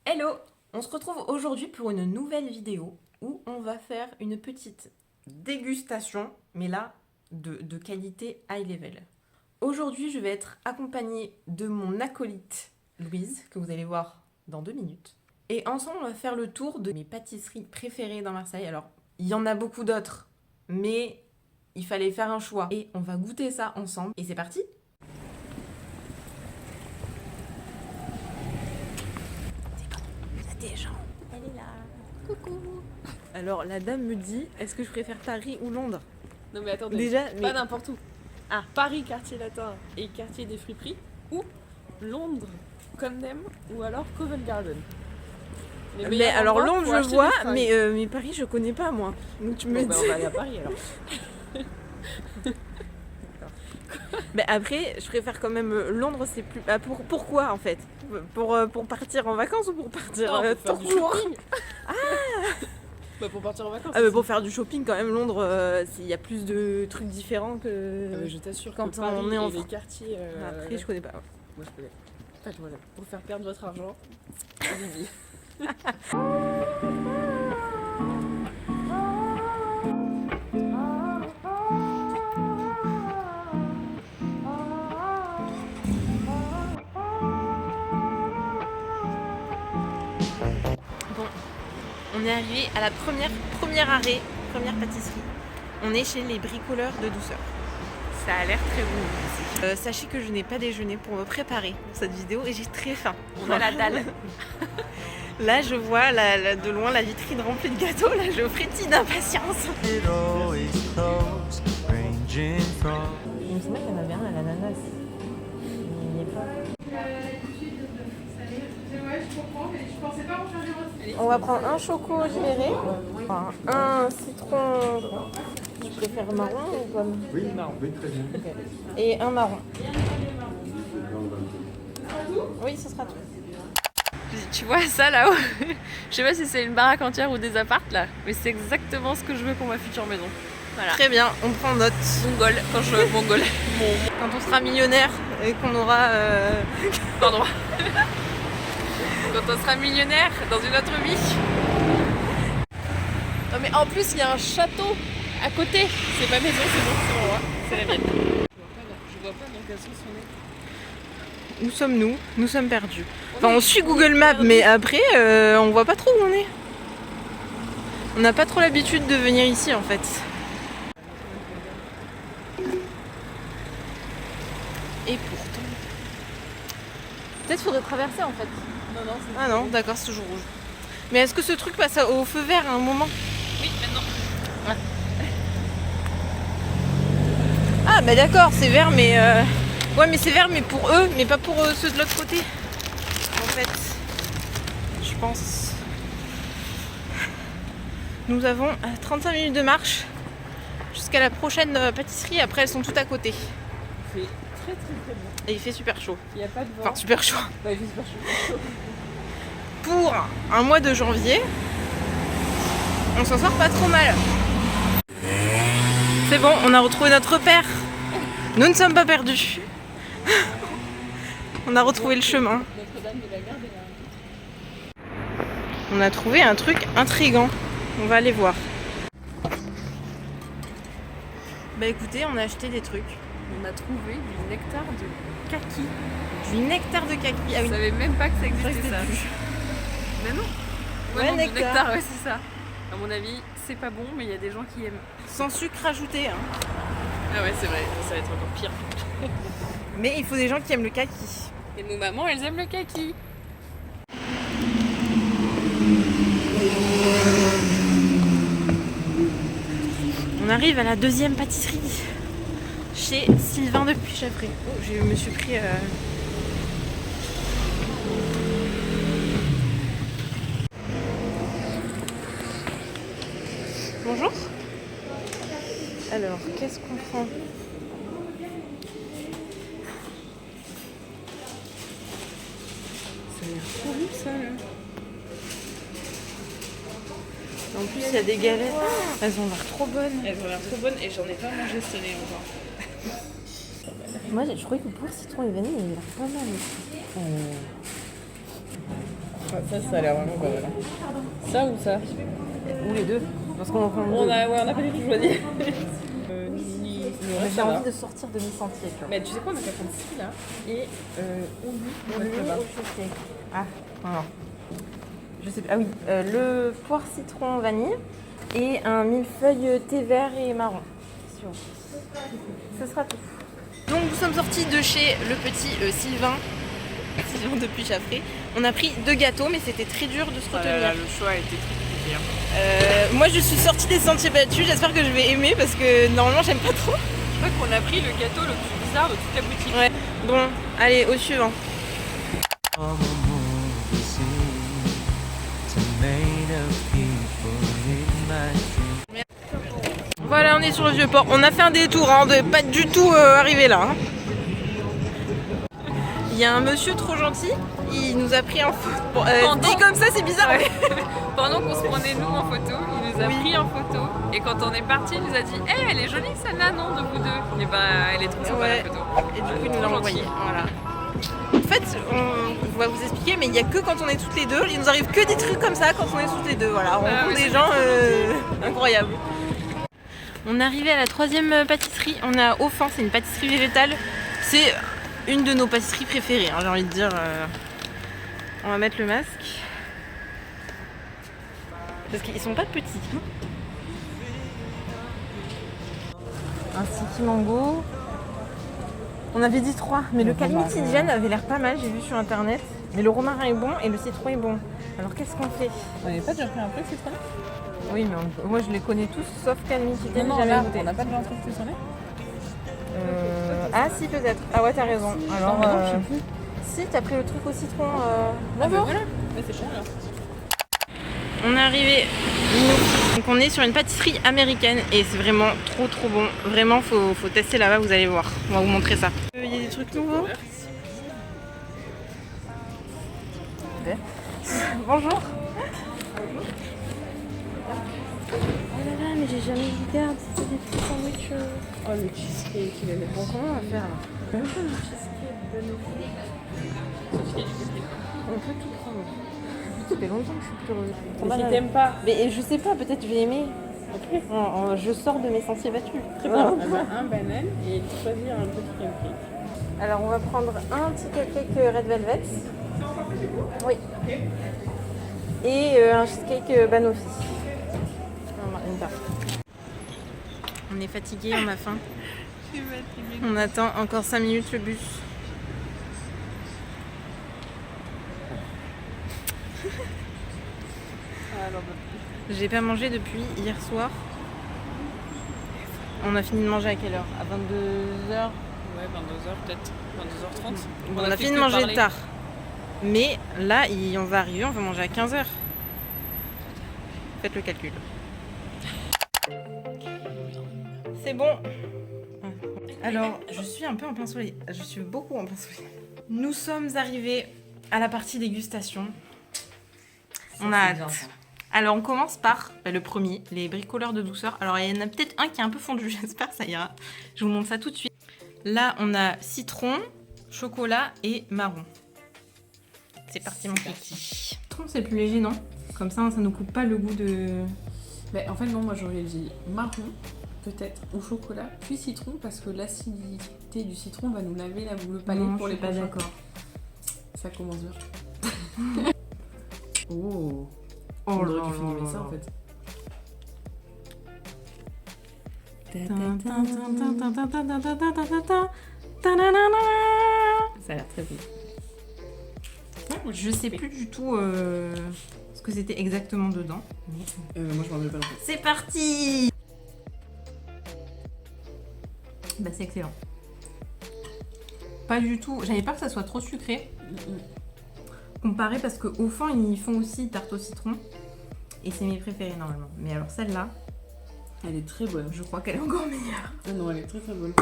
Hello! On se retrouve aujourd'hui pour une nouvelle vidéo où on va faire une petite dégustation, mais là, de qualité high level. Aujourd'hui, je vais être accompagnée de mon acolyte Louise, que vous allez voir dans 2 minutes. Et ensemble, on va faire le tour de mes pâtisseries préférées dans Marseille. Alors, il y en a beaucoup d'autres, mais il fallait faire un choix. Et on va goûter ça ensemble. Et c'est parti! Des gens. Elle est là. Coucou. Alors la dame me dit, est-ce que je préfère Paris ou Londres? Non mais attendez, Déjà, pas n'importe où. Ah, Paris, quartier latin et quartier des friperies, ou Londres, Camden, ou alors Covent Garden. Mais alors Londres je vois, mais Paris je connais pas moi. Donc tu me dis. On va aller à Paris alors. Mais après, je préfère quand même Londres, c'est plus. Ah, pourquoi en fait? Pour partir en vacances ou pour partir pour faire du shopping. Bah pour partir en vacances. Ah, mais pour faire du shopping quand même, Londres, il y a plus de trucs différents que. Ah, mais je t'assure quand que Paris on est en et les quartiers. Après, je connais pas. Moi je connais. En fait, voilà, pour faire perdre votre argent, allez-y. Bon, on est arrivé à la première pâtisserie. On est chez les bricoleurs de douceur. Ça a l'air très bon ici. Sachez que je n'ai pas déjeuné pour me préparer pour cette vidéo et j'ai très faim. On a la dalle. Là, je vois de loin la vitrine remplie de gâteaux. Là, je frétille d'impatience. Il me semble qu'il y en avait un à l'ananas. Il n'y est pas. On va prendre un choco géré, un citron, je préfère marron ou pomme? Oui, oui, très bien. Okay. Et un marron. Oui, ce sera tout. Tu vois ça là-haut? Je sais pas si c'est une baraque entière ou des appartes là, mais c'est exactement ce que je veux pour ma future maison. Voilà. Très bien, on prend note. Mongol, quand je mongol. Quand on sera millionnaire et qu'on aura... Pardon. Quand on sera millionnaire dans une autre vie. Non mais en plus il y a un château à côté. C'est ma maison, c'est bon, c'est mon roi. C'est la mienne. Je vois pas dans quel sens on est. Où sommes-nous? Nous sommes perdus. Enfin, on suit Google Maps, mais après, on voit pas trop où on est. On n'a pas trop l'habitude de venir ici, en fait. Et pourtant... Peut-être faudrait traverser, en fait. Non, c'est Ah non, d'accord, c'est toujours rouge. Mais est-ce que ce truc passe au feu vert à un moment? Oui, maintenant. Ouais. Ah, bah d'accord, c'est vert, mais... Ouais, mais c'est vert, mais pour eux, mais pas pour ceux de l'autre côté. En fait, je pense. Nous avons 35 minutes de marche jusqu'à la prochaine pâtisserie. Après, elles sont toutes à côté. Il fait très bon. Et il fait super chaud. Il n'y a pas de vent. Enfin, super chaud. Bah, il fait super chaud. Pour un mois de janvier, on s'en sort pas trop mal. C'est bon, on a retrouvé notre repère. Nous ne sommes pas perdus. On a retrouvé le chemin. Notre-Dame de la Garde est là. On a trouvé un truc intriguant. On va aller voir. Bah écoutez, on a acheté des trucs. On a trouvé du nectar de kaki. Du nectar de kaki. Ah Je oui. savais même pas que ça existait C'était ça. du- Mais non. Ouais, non, du nectar. nectar, ouais, c'est ça. À mon avis, c'est pas bon, mais il y a des gens qui aiment. Sans sucre ajouté. Hein. Ah ouais, c'est vrai, ça va être encore pire. Mais il faut des gens qui aiment le kaki. Et nos mamans, elles aiment le kaki. On arrive à la deuxième pâtisserie. Chez Sylvain de Puy-Chapré. Oh, je me suis pris... Bonjour. Alors, qu'est-ce qu'on prend? Ça a l'air trop bon ça là. En plus, il y a des galettes. Elles ont l'air trop bonnes. Elles ont l'air trop bonnes et j'en ai pas mangé cette année encore. Moi, je trouvais que pour citron et vanille, il a l'air pas mal aussi. Ça a l'air vraiment pas mal. Ça ou ça? Ou les deux. Parce qu'on prend On a pas du tout choisi. J'ai envie de sortir de mes sentiers. Tu vois. Mais tu sais quoi, on a qu'à prendre ci là et on Le au cheesecake. Ah, non. Je sais pas. Ah oui, le poire citron vanille et un millefeuille thé vert et marron. Ce sera tout. Donc nous sommes sortis de chez le petit Sylvain de Puy-Chaffré. On a pris 2 gâteaux, mais c'était très dur de se retenir. le choix a été très compliqué. Moi je suis sortie des sentiers battus, j'espère que je vais aimer parce que normalement j'aime pas trop. Je crois qu'on a pris le gâteau le plus bizarre de toute la boutique. Ouais. Bon, allez, au suivant. Voilà, on est sur le vieux port. On a fait un détour, on n'est pas du tout arrivé là. Il y a un monsieur trop gentil, il nous a pris en photo. Bon, dit comme ça, c'est bizarre. Ouais. Pendant qu'on se prenait nous en photo, il nous a pris en photo. Et quand on est parti, il nous a dit hey, elle est jolie celle-là, non, de vous deux. Et bah, elle est trop sympa la photo. Et du coup, il nous l'a envoyé. Voilà. En fait, on va vous expliquer, mais il n'y a que quand on est toutes les deux. Il nous arrive que des trucs comme ça quand on est toutes les deux. Voilà, on rencontre des gens incroyables. On est arrivé à la 3e pâtisserie. On est à Offens, c'est une pâtisserie végétale. C'est une de nos pâtisseries préférées, hein, j'ai envie de dire. On va mettre le masque. Parce qu'ils sont pas petits. Un sticky mango. On avait dit 3, mais le calmitidienne avait l'air pas mal, j'ai vu sur internet. Mais le romarin est bon et le citron est bon. Alors qu'est-ce qu'on fait? On n'avait pas déjà pris un truc citronné? Oui, mais moi je les connais tous sauf calmitidienne. Non, jamais là, goûté. on n'a pas déjà un truc citronné? Ah si, peut-être. Ah ouais, t'as raison. Alors, non, je sais plus. Si, t'as pris le truc au citron. Ah bah voilà, mais c'est bon alors. On est arrivé. Donc on est sur une pâtisserie américaine et c'est vraiment trop bon. Vraiment, faut tester là-bas, vous allez voir. On va vous montrer ça. Il y a des trucs nouveaux. Bonjour. Oh là là, mais j'ai jamais vu. Regarde, c'est des petits sandwichs. Oh, le cheesecake, il est là. Bon, comment on va faire là? On peut tout prendre. Ça fait longtemps que je suis plus heureuse. Mais si t'aimes pas. Mais je sais pas, peut-être je vais aimer. Ok. Je sors de mes sentiers battus. Très bien. Un banane et choisir un petit cupcake. Alors on va prendre un petit cupcake Red Velvet. Oui. Et un cheesecake Banoffee. On est fatigué, on a faim. Je suis fatiguée. On attend encore 5 minutes le bus. J'ai pas mangé depuis hier soir. On a fini de manger à quelle heure? À 22h? Ouais, 22h peut-être. 22h30. Bon, on a fini de manger tard. Mais là, on va arriver, on va manger à 15h. Faites le calcul. C'est bon. Alors, je suis un peu en plein soleil. Je suis beaucoup en plein soleil. Nous sommes arrivés à la partie dégustation. On a hâte. Alors, on commence par le premier, les bricoleurs de douceur. Alors, il y en a peut-être un qui est un peu fondu, j'espère, ça ira. Je vous montre ça tout de suite. Là, on a citron, chocolat et marron. C'est parti, mon kiki. Citron, c'est plus léger, non? Comme ça nous coupe pas le goût de... Mais en fait, non, moi j'aurais dit marron, peut-être, ou chocolat, puis citron, parce que l'acidité du citron va nous laver le palais Non, pour je les suis pas prochains. d'accord. Ça commence bien. Oh, Oh on là aurait dû là filmer là ça là. en fait. Ça a l'air très beau. Je sais plus du tout ce que c'était exactement dedans. Moi je m'en rappelle pas non plus. C'est parti! Bah c'est excellent. Pas du tout. J'avais peur que ça soit trop sucré. Comparé parce qu'au fond ils font aussi tarte au citron. Et c'est mes préférés normalement. Mais alors celle-là, Elle est très bonne. je crois qu'elle est encore meilleure. Ah non, elle est très très bonne.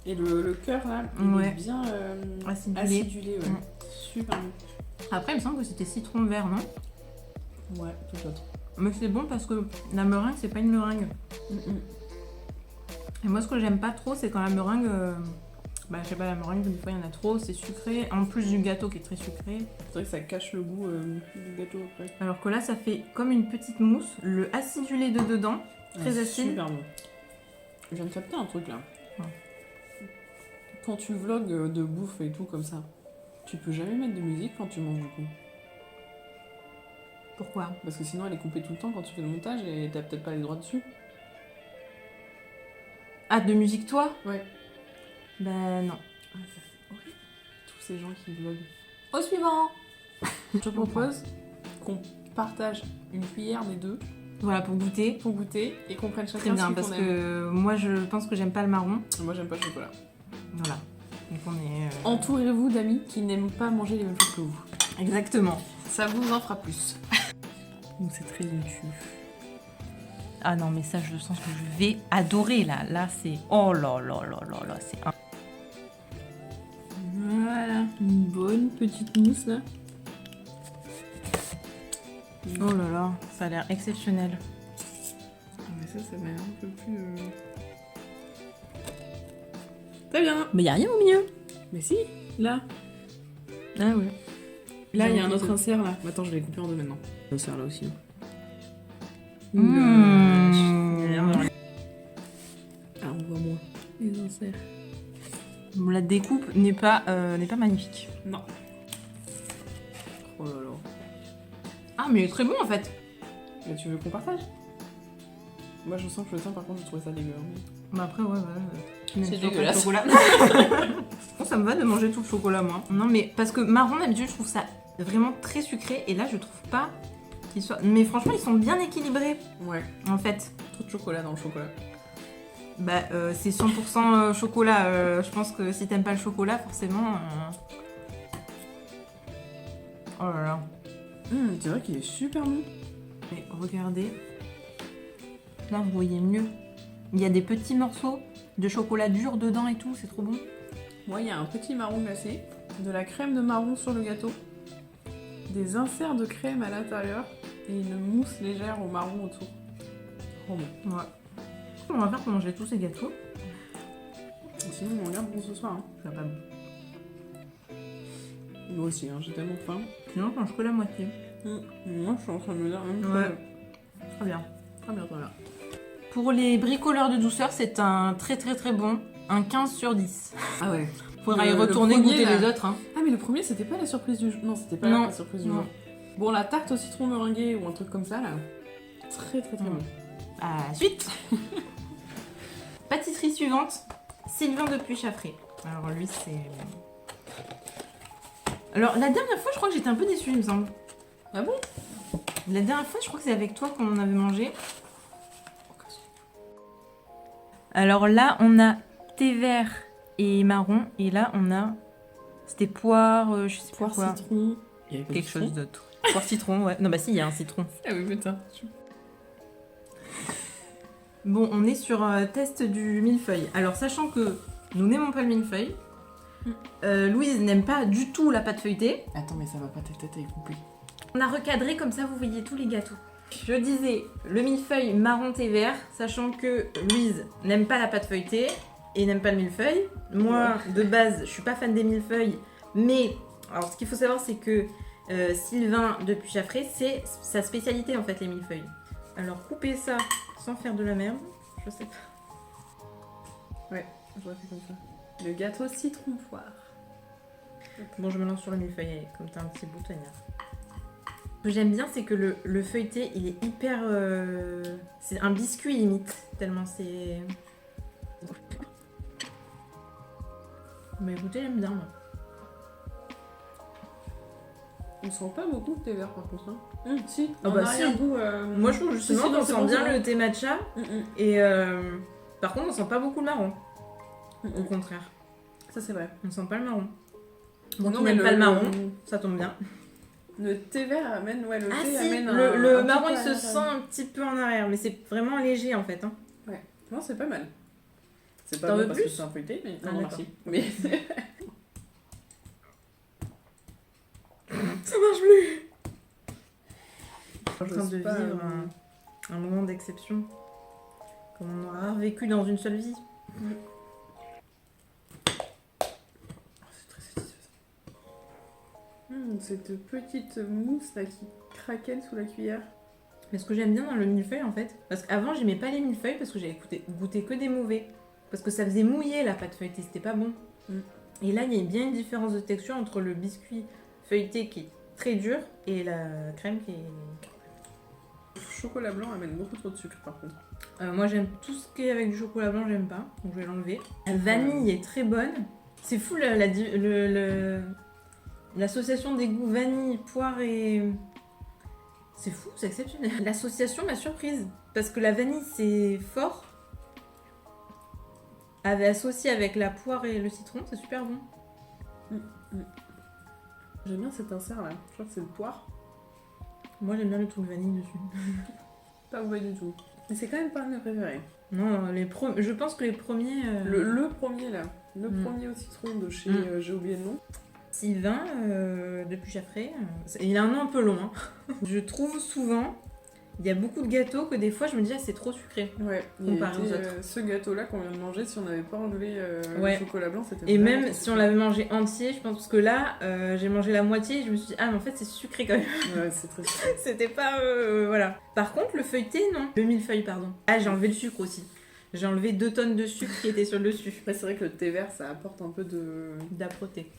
Et le cœur là, il Ouais. est bien Acidulé. acidulé. Ouais. Mm. Super bon. Après il me semble que c'était citron vert, non? Ouais, tout autre. Mais c'est bon parce que la meringue c'est pas une meringue. Et moi ce que j'aime pas trop c'est quand la meringue Bah, je sais pas, la meringue, des fois il y en a trop, c'est sucré. En plus du gâteau qui est très sucré. C'est vrai que ça cache le goût du gâteau après. Alors que là, ça fait comme une petite mousse. Le acidulé de dedans, très acide. Super bon. Je viens de capter un truc là. Ouais. Quand tu vlogs de bouffe et tout comme ça, tu peux jamais mettre de musique quand tu manges du coup. Pourquoi? Parce que sinon elle est coupée tout le temps quand tu fais le montage et t'as peut-être pas les droits dessus. Ah, de musique toi? Ouais. Bah non. Ah, ça c'est horrible. Tous ces gens qui vloguent. Au suivant. Je te propose qu'on partage une cuillère des deux Voilà, pour goûter. pour goûter et qu'on prenne chacun Très bien, celui parce qu'on aime. que moi je pense que j'aime pas le marron. Moi j'aime pas le chocolat. Voilà. Donc on est. Entourez-vous d'amis qui n'aiment pas manger les mêmes choses que vous. Exactement. Ça vous en fera plus. Donc c'est très YouTube. Ah non, mais ça, je sens que je vais adorer là. Là, c'est. Oh là là là là là, c'est un. Voilà, une bonne petite mousse là. Oh là là, ça a l'air exceptionnel. Mais ça m'a l'air un peu plus. Très bien. Mais y a rien au milieu. Mais si, là. Ah ouais. Là, il y a un J'ai autre envie insert là. Attends, je vais couper en deux maintenant. L'insert là aussi. Mmh. Ah, on voit moins les inserts. La découpe n'est pas magnifique. Non. Oh là là. Ah, mais il est très bon en fait. Mais tu veux qu'on partage? Moi, je sens que le tien, par contre, je trouvais ça dégueu. Bah après, ouais, voilà. C'est dégueulasse. Chocolat. Ça me va de manger tout le chocolat, moi. Non, mais parce que marron, d'habitude, je trouve ça vraiment très sucré. Et là, je trouve pas qu'ils soient. Mais franchement, ils sont bien équilibrés, Ouais. en fait. Trop de chocolat dans le chocolat. Bah, c'est 100% chocolat. Je pense que si t'aimes pas le chocolat, forcément. Oh là là. C'est vrai qu'il est super bon. Mais regardez. Là, vous voyez mieux. Il y a des petits morceaux de chocolat dur dedans et tout, c'est trop bon. Moi, il y a un petit marron glacé, de la crème de marron sur le gâteau, des inserts de crème à l'intérieur et une mousse légère au marron autour. Trop bon. Ouais. On va faire pour manger tous ces gâteaux. Sinon, on regarde pour ce soir. Hein. Ça va pas bon. Moi aussi, hein, j'ai tellement faim. Sinon, je mange que la moitié. Moi, je suis en train de me dire. Ouais. Très bien. Très bien, très bien. Pour les bricoleurs de douceur, c'est un très très très bon. Un 15 sur 10. Ah ouais. Faudra y Le retourner premier, goûter là. les autres. Hein. Ah, mais le premier, c'était pas la surprise du jour. Non, c'était pas Non. la surprise du Non. jour. Bon, la tarte au citron meringuée ou un truc comme ça, là. Très, très, très bon. À la suite. Pâtisserie suivante. Sylvain de Puy-Chaffré. Alors lui, c'est... Alors la dernière fois, je crois que j'étais un peu déçue, il me semble. Ah bon? La dernière fois, je crois que c'est avec toi qu'on en avait mangé. Alors là, on a thé vert et marron. Et là, on a... C'était poire, je sais pas Poire, quoi. citron. Il y avait pas de Quelque citron? chose d'autre. Poire citron, ouais. Non, bah si, il y a un citron. Ah oui, putain. Bon, on est sur un test du millefeuille. Alors, sachant que nous n'aimons pas le millefeuille, Louise n'aime pas du tout la pâte feuilletée. Attends, mais ça va pas, ta tête est coupée. On a recadré comme ça, vous voyez tous les gâteaux. Je disais le millefeuille marron thé vert, sachant que Louise n'aime pas la pâte feuilletée et n'aime pas le millefeuille. Moi, de base, je suis pas fan des millefeuilles, mais alors ce qu'il faut savoir, c'est que Sylvain de Puy-Chaffré, c'est sa spécialité en fait, les millefeuilles. Alors, couper ça sans faire de la merde, je sais pas. Ouais, j'aurais fait comme ça. Le gâteau citron poire. Bon, je me lance sur le millefeuille, comme t'as un petit boutonnière. Ce que j'aime bien, c'est que le feuilleté, il est hyper... c'est un biscuit limite, tellement c'est... Mais écoutez, j'aime bien, moi. On sent pas beaucoup de thé vert par contre. Hein. Si, Ah on bah a si. un goût. Moi, je trouve justement Si, non, qu'on c'est sent bon, bien c'est bon. le thé matcha, et par contre, on sent pas beaucoup le marron, au contraire. Ça, c'est vrai. On sent pas le marron. Bon, Non, qui mais n'aime pas le marron, ça tombe bien. Le thé vert amène, ouais, le Ah thé si, amène le un marron, petit il peu se à- sent un petit peu en arrière, mais c'est vraiment léger, en fait. Hein. Ouais, non, c'est pas mal. C'est T'en pas veux bon parce que plus c'est un feuilleté, mais Ah, non, d'accord. merci. Mais Ça marche plus. En je train sais de pas, vivre un moment d'exception, comme on aura vécu dans une seule vie. Cette petite mousse là qui craquelle sous la cuillère. Mais ce que j'aime bien dans le millefeuille en fait, parce qu'avant j'aimais pas les millefeuilles parce que j'avais goûté que des mauvais. Parce que ça faisait mouiller la pâte feuilletée, c'était pas bon. Et là il y a bien une différence de texture entre le biscuit feuilleté qui est très dur et la crème qui est... Chocolat blanc amène beaucoup trop de sucre par contre. Moi j'aime tout ce qui est avec du chocolat blanc, j'aime pas, donc je vais l'enlever. La vanille est très bonne. C'est fou l'association des goûts vanille, poire et... C'est fou, c'est exceptionnel. L'association m'a surprise. Parce que la vanille, c'est fort. Avait associé avec la poire et le citron, c'est super bon. J'aime bien cet insert là. Je crois que c'est le poire. Moi, j'aime bien le truc vanille dessus. Pas mauvais du tout. Mais c'est quand même pas un de mes préférés. Non, je pense que les premiers... Le premier là. Le premier au citron de chez... j'ai oublié le nom. Sylvain, depuis Chaffré, il a un nom un peu long. Hein. Je trouve souvent, il y a beaucoup de gâteaux que des fois je me dis c'est trop sucré. Ouais, comparé aux autres. Ce gâteau là qu'on vient de manger, si on n'avait pas enlevé ouais. le chocolat blanc, c'était... Et même si on l'avait mangé entier, je pense parce que là, j'ai mangé la moitié et je me suis dit ah mais en fait c'est sucré quand même. Ouais, c'est très sucré. C'était pas... voilà. Par contre le feuilleté, non. Le millefeuille, pardon. Ah j'ai enlevé le sucre aussi. J'ai enlevé 2 tonnes de sucre qui étaient sur le dessus. Après c'est vrai que le thé vert ça apporte un peu de... d'âpreté.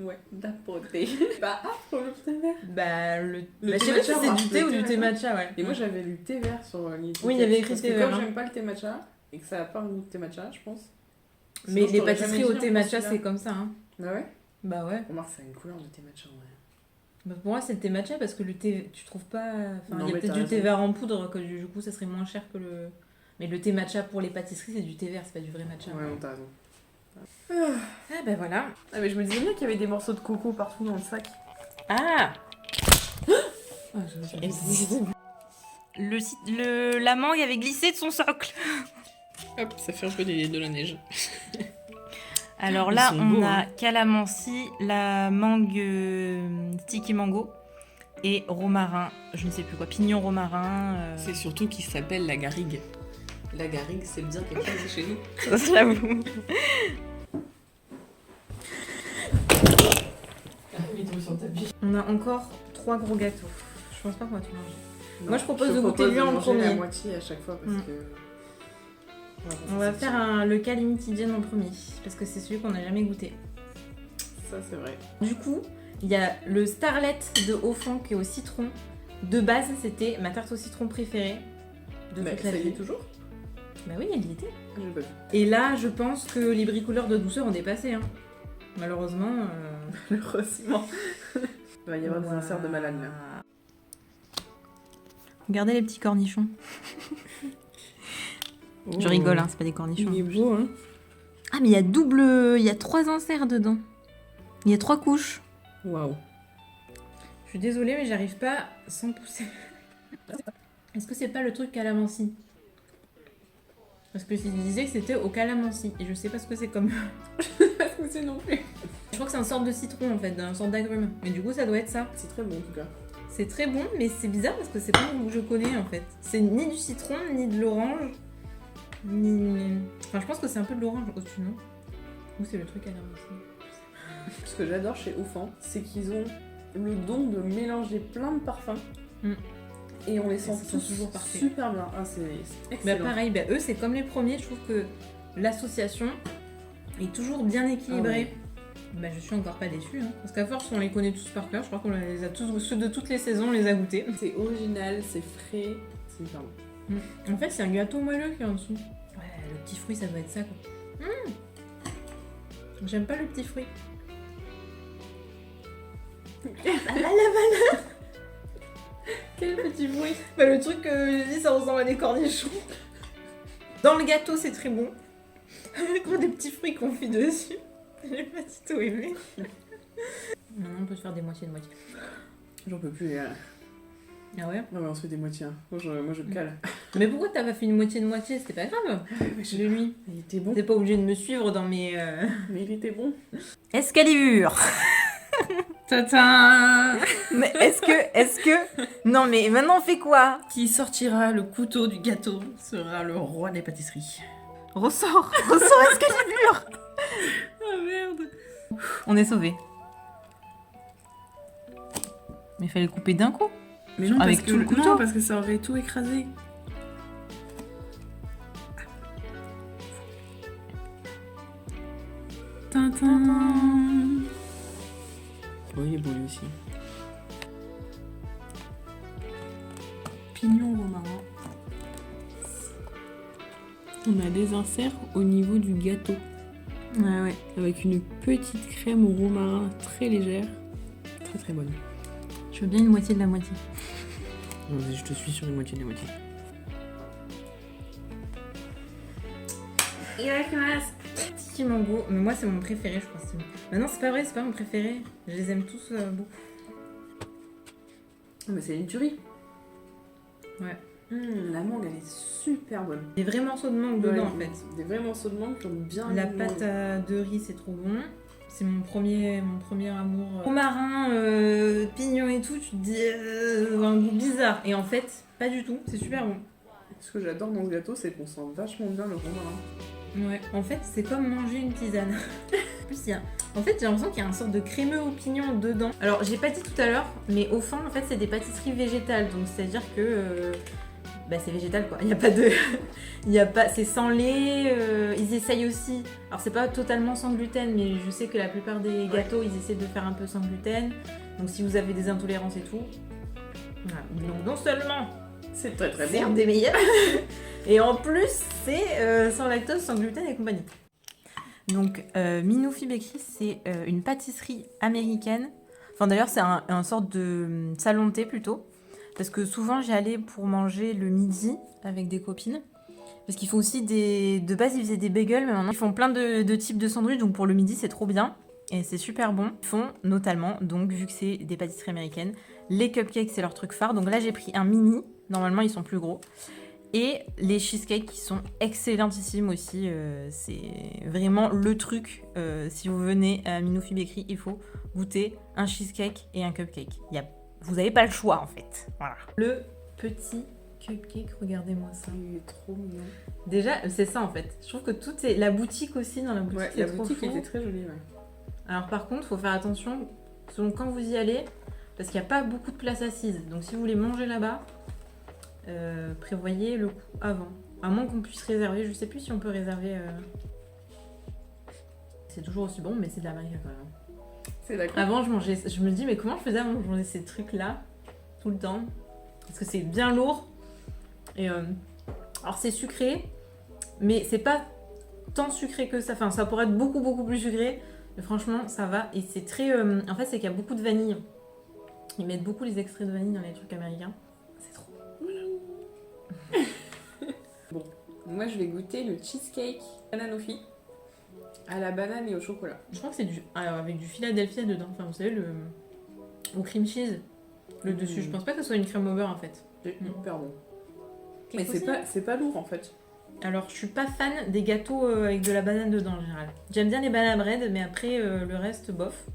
Ouais, d'âpreté. Bah, âpre le thé vert. Bah, le thé je sais pas si matcha, c'est hein. du thé Le ou thé du thé matcha. matcha, ouais. Et moi j'avais lu thé vert sur l'étiquette. Oui, il y avait écrit parce thé que vert. comme j'aime pas le thé matcha, et que ça a pas un goût de thé matcha, je pense. Mais Sinon, les je t'aurais pâtisseries jamais au dit, thé en matcha, celui-là. c'est comme ça, hein. Bah ouais. Bah ouais. Remarque, ça a une couleur de thé matcha, ouais. Bah, pour moi, c'est le thé matcha parce que le thé, tu trouves pas... Enfin, Non, il y a mais peut-être t'as du thé raison. vert en poudre, que du coup, ça serait moins cher que le... Mais le thé matcha pour les pâtisseries, c'est du thé vert, c'est pas du vrai matcha. Ouais, non, t'as raison. Ah bah voilà. Ah, mais je me disais bien qu'il y avait des morceaux de coco partout dans le sac. Ah La mangue avait glissé de son socle. Hop, ça fait un peu de la neige. Alors Ils là, sont on beaux, a hein. calamansi, la mangue sticky mango et romarin, je ne sais plus quoi, pignon romarin. C'est surtout qu'il s'appelle la garrigue. La garrigue, c'est bien quelque chose chez nous. Ça, j'avoue. On a encore 3 gros gâteaux. Je pense pas qu'on va tout manger. Non, Moi, je propose de goûter lui en manger premier. la moitié à chaque fois parce que... On va faire le Calimitidienne en premier, parce que c'est celui qu'on n'a jamais goûté. Ça, c'est vrai. Du coup, il y a le Starlet de Haut-Fond qui est au citron. De base, c'était ma tarte au citron préférée de toute la Ça y vie. est toujours. Bah oui, elle y était. J'ai pas vu. Et là, je pense que les bricoleurs de douceur ont dépassé. Hein. Malheureusement. Malheureusement. Il va y avoir des inserts de malade là. Regardez les petits cornichons. Je rigole, hein, c'est pas des cornichons. Il est beau, hein. Ah, mais il y a 3 inserts dedans. Il y a 3 couches. Waouh. Je suis désolée, mais j'arrive pas sans pousser. Est-ce que c'est pas le truc calamansi? Parce que il disait que c'était au calamansi. Et je sais pas ce que c'est comme. Parce que c'est non plus. Je crois que c'est une sorte de citron en fait, une sorte d'agrume. Mais du coup, ça doit être ça. C'est très bon en tout cas. C'est très bon, mais c'est bizarre parce que c'est pas un goût que je connais en fait. C'est ni du citron, ni de l'orange, ni. Enfin, je pense que c'est un peu de l'orange au-dessus, non? Ou c'est le truc calamansi? Ce que j'adore chez Oufan, c'est qu'ils ont le don de mélanger plein de parfums. Mm. Et on les sent ça sent tous toujours parfait. super bien. Ah, c'est Bah excellent. pareil, bah, eux c'est comme les premiers, je trouve que l'association est toujours bien équilibrée. Bah je suis encore pas déçue, hein. Parce qu'à force on les connaît tous par cœur, je crois qu'on les a tous, ceux de toutes les saisons on les a goûtés. C'est original, c'est frais, c'est hyper bon. En fait c'est un gâteau moelleux qui est en dessous. Ouais, le petit fruit ça doit être ça quoi. J'aime pas le petit fruit. Quel petit bruit. Bah le truc que je dis ça ressemble à des cornichons. Dans le gâteau c'est très bon. Avec des petits fruits confits dessus. J'ai pas du tout aimé. Maintenant on peut se faire des moitiés de moitié. J'en peux plus. Ah ouais? Non mais on se fait des moitiés. Hein. Moi je le cale. Mais pourquoi t'as pas fait une moitié de moitié? C'était pas grave. Je De lui. Il était bon. T'es pas obligé de me suivre dans mes... Mais il était bon. Excalibur. Tata. Mais est-ce que... Non mais maintenant on fait quoi? Qui sortira le couteau du gâteau sera le roi des pâtisseries. Ressort Excalibur. Ah merde. On est sauvés. Mais il fallait le couper d'un coup. Mais non, Avec parce tout le que, couteau. non, parce que ça aurait tout écrasé. Tintin. Oh, il est beau lui aussi. Pignon romarin. On a des inserts au niveau du gâteau. Ouais. Avec une petite crème au romarin très légère. Très très bonne. Je veux bien une moitié de la moitié. Vas-y, je te suis sur la moitié de la moitié. Petit mango, mais moi c'est mon préféré, je pense. Mais non, c'est pas vrai, c'est pas mon préféré. Je les aime tous beaucoup. Mais c'est une tuerie. Ouais. La mangue, elle est super bonne. Des vrais morceaux de mangue dedans en fait. Des vrais morceaux de mangue qui ont bien. La pâte de riz, c'est trop bon. C'est mon premier amour. Romarin, pignon et tout, tu te dis un goût bizarre. Et en fait, pas du tout, c'est super bon. Ce que j'adore dans ce gâteau, c'est qu'on sent vachement bien le romarin. Ouais, en fait, c'est comme manger une tisane. En plus, en fait, j'ai l'impression qu'il y a un sorte de crémeux au pignon dedans. Alors, j'ai pas dit tout à l'heure, mais au fond, en fait, c'est des pâtisseries végétales. Donc, c'est-à-dire que c'est végétal, quoi. Il n'y a pas de... C'est sans lait. Ils essayent aussi... Alors, c'est pas totalement sans gluten, mais je sais que la plupart des gâteaux, ils essaient de faire un peu sans gluten. Donc, si vous avez des intolérances et tout... Voilà. Donc, non seulement... C'est très très C'est un bon. des meilleurs. Et en plus, c'est sans lactose, sans gluten et compagnie. Donc, Minoufie Bakery, c'est une pâtisserie américaine. Enfin, d'ailleurs, c'est un sorte de salon de thé plutôt. Parce que souvent, j'y allais pour manger le midi avec des copines. Parce qu'ils font aussi des... De base, ils faisaient des bagels, mais maintenant, ils font plein de types de sandwichs. Donc, pour le midi, c'est trop bien. Et c'est super bon. Ils font notamment, donc, vu que c'est des pâtisseries américaines, les cupcakes, c'est leur truc phare. Donc là, j'ai pris un mini. Normalement, ils sont plus gros. Et les cheesecakes qui sont excellentissimes aussi. C'est vraiment le truc. Si vous venez à Minoufie Bakery, il faut goûter un cheesecake et un cupcake. Vous n'avez pas le choix en fait. Voilà. Le petit cupcake, regardez-moi ça. Il est trop mignon. Déjà, c'est ça en fait. Je trouve que tout est... La boutique aussi, dans la boutique, Ouais, c'est la trop boutique fou. était très jolie, ouais. Alors par contre, il faut faire attention selon quand vous y allez, parce qu'il n'y a pas beaucoup de places assises. Donc si vous voulez manger là-bas, prévoyez le coup avant. À moins qu'on puisse réserver, je sais plus si on peut réserver. C'est toujours aussi bon, mais c'est de l'américain quand même. C'est d'accord. Avant, je me dis, mais comment je faisais avant de manger ces trucs-là tout le temps? Parce que c'est bien lourd. Et alors c'est sucré, mais c'est pas tant sucré que ça. Enfin, ça pourrait être beaucoup beaucoup plus sucré. Mais franchement, ça va. Et c'est très... en fait, c'est qu'il y a beaucoup de vanille. Ils mettent beaucoup les extraits de vanille dans les trucs américains. C'est trop... Bon, moi je vais goûter le cheesecake bananofi à la banane et au chocolat. Je crois que c'est avec du Philadelphia dedans. Enfin, vous savez, au cream cheese. Le dessus. Je pense pas que ce soit une crème au beurre, en fait. C'est hyper bon. Quelque Mais c'est pas lourd en fait. Alors, je suis pas fan des gâteaux avec de la banane dedans, en général. J'aime bien les banana bread, mais après, le reste, bof.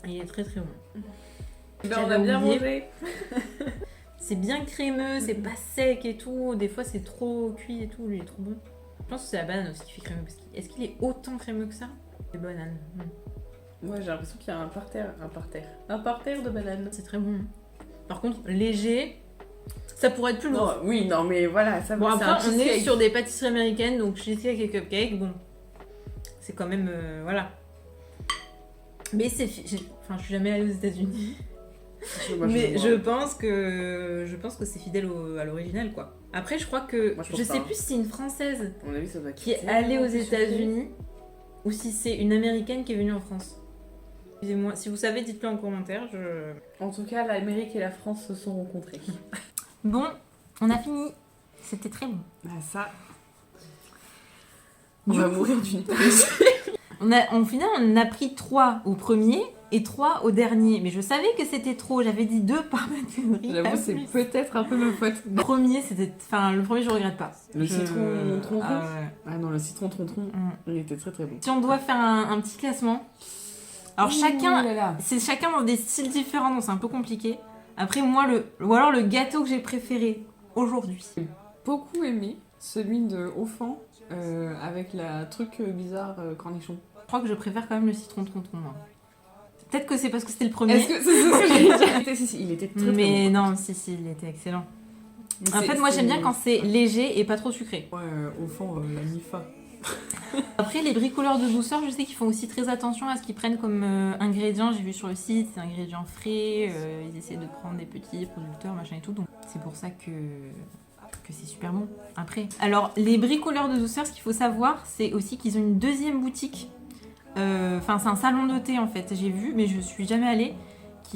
Et il est très très bon. Ben, on a bien mangé. C'est bien crémeux, c'est pas sec et tout. Des fois, c'est trop cuit et tout. Lui, il est trop bon. Je pense que c'est la banane aussi qui fait crémeux. Est-ce qu'il est autant crémeux que ça? Les bananes. Ouais, j'ai l'impression qu'il y a un parterre de bananes. C'est très bon. Par contre, léger, ça pourrait être plus lourd. Non, oui, non, mais voilà, ça Bon, va. après, on est sur des pâtisseries américaines, donc cheesecake et cupcake, bon, c'est quand même, voilà. Mais c'est... Enfin, je suis jamais allée aux États-Unis, mais je pense que c'est fidèle à l'original, quoi. Après, je crois que... Moi, je pense je pas, sais hein. plus si c'est une Française À mon avis, ça va qui est allée aux États-Unis ou si c'est une Américaine qui est venue en France. Excusez-moi, si vous savez, dites-le en commentaire, En tout cas, l'Amérique et la France se sont rencontrées. Bon, on a fini. C'était très bon. Ah, ça... On va mourir d'une paresse. Au final, on a pris 3 au premier et 3 au dernier. Mais je savais que c'était trop. J'avais dit 2 par ma théorie. J'avoue, c'est peut-être un peu ma faute. Le premier, je regrette pas. Le citron tronton. Ah ouais. Ah non, le citron tronton, il était très très bon. Si on doit faire un petit classement. Alors c'est chacun dans des styles différents, donc c'est un peu compliqué. Après, moi, ou alors le gâteau que j'ai préféré aujourd'hui. Beaucoup aimé celui de Offan avec la truc bizarre cornichon. Je crois que je préfère quand même le citron tonton. Moi. Peut-être que c'est parce que c'était le premier. Est-ce que c'est ce que j'allais dire? Si, il était très très Mais bon. non, si, il était excellent. Mais En c'est- fait, moi, j'aime bien c'est- quand c'est léger et pas trop sucré. Ouais, au fond, la MIFA. Après, les bricoleurs de douceur, je sais qu'ils font aussi très attention à ce qu'ils prennent comme ingrédients. J'ai vu sur le site, c'est ingrédients frais. Ils essaient de prendre des petits producteurs, machin et tout. Donc, c'est pour ça que c'est super bon. Après, alors, les bricoleurs de douceur, ce qu'il faut savoir, c'est aussi qu'ils ont une deuxième boutique. Enfin, c'est un salon de thé en fait. J'ai vu, mais je suis jamais allée.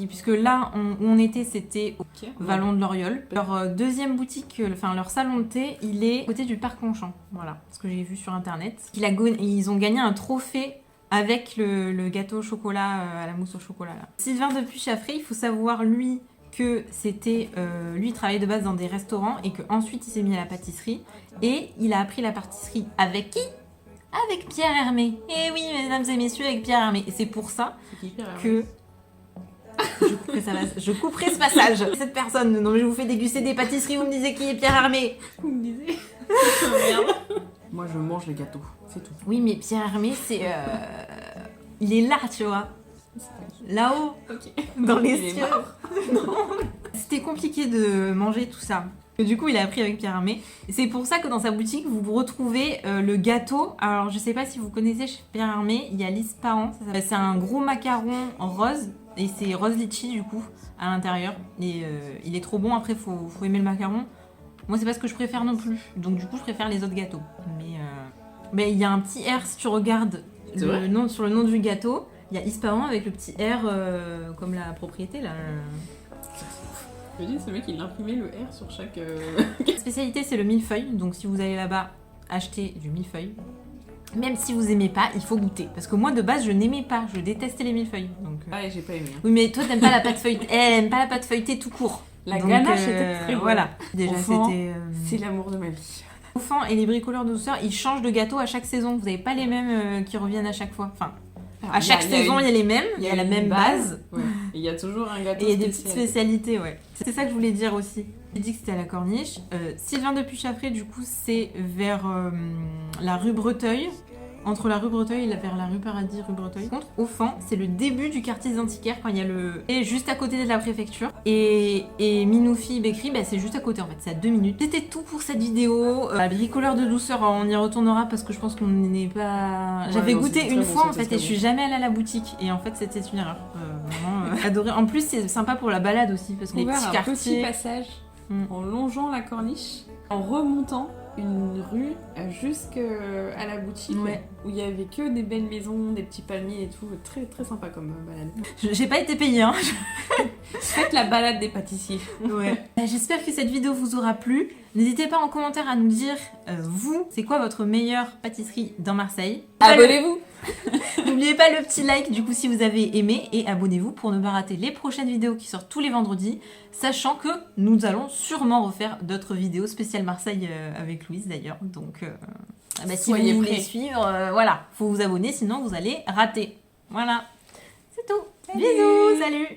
Puisque là où on était, c'était au Ok. Vallon de l'Oriole. Leur deuxième boutique, enfin leur salon de thé, il est à côté du parc Longchamp. Voilà, ce que j'ai vu sur internet. Ils ont gagné un trophée avec le gâteau au chocolat, à la mousse au chocolat. Là. Sylvain Depuy-Chaffré, il faut savoir lui que c'était... lui, il travaillait de base dans des restaurants et qu'ensuite il s'est mis à la pâtisserie. Et il a appris la pâtisserie avec qui ? Avec Pierre Hermé. Eh oui, mesdames et messieurs, avec Pierre Hermé. Et c'est pour ça C'est qui, Pierre Hermé? que... Je couperai ce passage. Cette personne, non mais je vous fais déguster des pâtisseries, vous me disiez qui est Pierre Hermé. Vous me disiez. Moi, je mange les gâteaux, c'est tout. Oui, mais Pierre Hermé, c'est... Il est là, tu vois. Là-haut, Ok. dans les Il est cieux. mort. Non. C'était compliqué de manger tout ça. Et du coup, il a appris avec Pierre Hermé. C'est pour ça que dans sa boutique, vous retrouvez le gâteau. Alors, je sais pas si vous connaissez chez Pierre Hermé, il y a l'Ispahan. C'est un gros macaron en rose. Et c'est rose litchi, du coup, à l'intérieur. Et il est trop bon. Après, faut aimer le macaron. Moi, c'est pas ce que je préfère non plus. Donc, du coup, je préfère les autres gâteaux. Mais il y a un petit R si tu regardes C'est vrai sur le nom du gâteau. Il y a Ispahan avec le petit R comme la propriété, là. Je me dis, ce mec, il a imprimé le R sur chaque... La spécialité, c'est le millefeuille. Donc, si vous allez là-bas, achetez du millefeuille. Même si vous aimez pas, il faut goûter. Parce que moi, de base, je n'aimais pas. Je détestais les millefeuilles. Donc, Ah, et j'ai pas aimé. Hein. Oui, mais toi, t'aimes pas la pâte feuilletée. Elle aime pas la pâte feuilletée tout court. La Donc, ganache était très bonne. Voilà. Déjà, Enfant, c'était... C'est l'amour de ma vie. Enfant et les bricoleurs de douceur, ils changent de gâteau à chaque saison. Vous n'avez pas les mêmes qui reviennent à chaque fois. Enfin, à chaque saison, il y a les mêmes. Il y a la une même base. Ouais. Et il y a toujours un gâteau Et il y a des petites spécial. spécialités, ouais. C'est ça que je voulais dire aussi. J'ai dit que c'était à la Corniche. Sylvain Depuy-Chaffré, du coup, c'est vers la rue Breteuil. Entre la rue Breteuil et vers la rue Paradis, rue Breteuil. Contre, au fond, c'est le début du quartier des antiquaires quand il y a le... Et juste à côté de la préfecture. Et Minoufi Bécry, bah, c'est juste à côté en fait, c'est à 2 minutes. C'était tout pour cette vidéo. La bricoleur de douceur, on y retournera parce que je pense qu'on n'est pas... Ouais, J'avais non, goûté c'était une très bon, fois en c'était fait et très je suis jamais allée à la boutique. Et en fait, c'était une erreur. Vraiment, adoré. En plus, c'est sympa pour la balade aussi parce que les Ouvert petits un quartiers... petit passage en longeant la corniche, en remontant une rue jusqu'à la boutique Ouais. où il y avait que des belles maisons, des petits palmiers et tout. Très très sympa comme balade. J'ai pas été payée, hein. Faites la balade des pâtissiers. Ouais. J'espère que cette vidéo vous aura plu. N'hésitez pas en commentaire à nous dire, vous, c'est quoi votre meilleure pâtisserie dans Marseille. Abonnez-vous. N'oubliez pas le petit like du coup si vous avez aimé et abonnez-vous pour ne pas rater les prochaines vidéos qui sortent tous les vendredis, sachant que nous allons sûrement refaire d'autres vidéos spéciales Marseille avec Louise d'ailleurs. Donc si Soyez vous prêts. voulez suivre, voilà, faut vous abonner sinon vous allez rater. Voilà, c'est tout. Bisous, salut.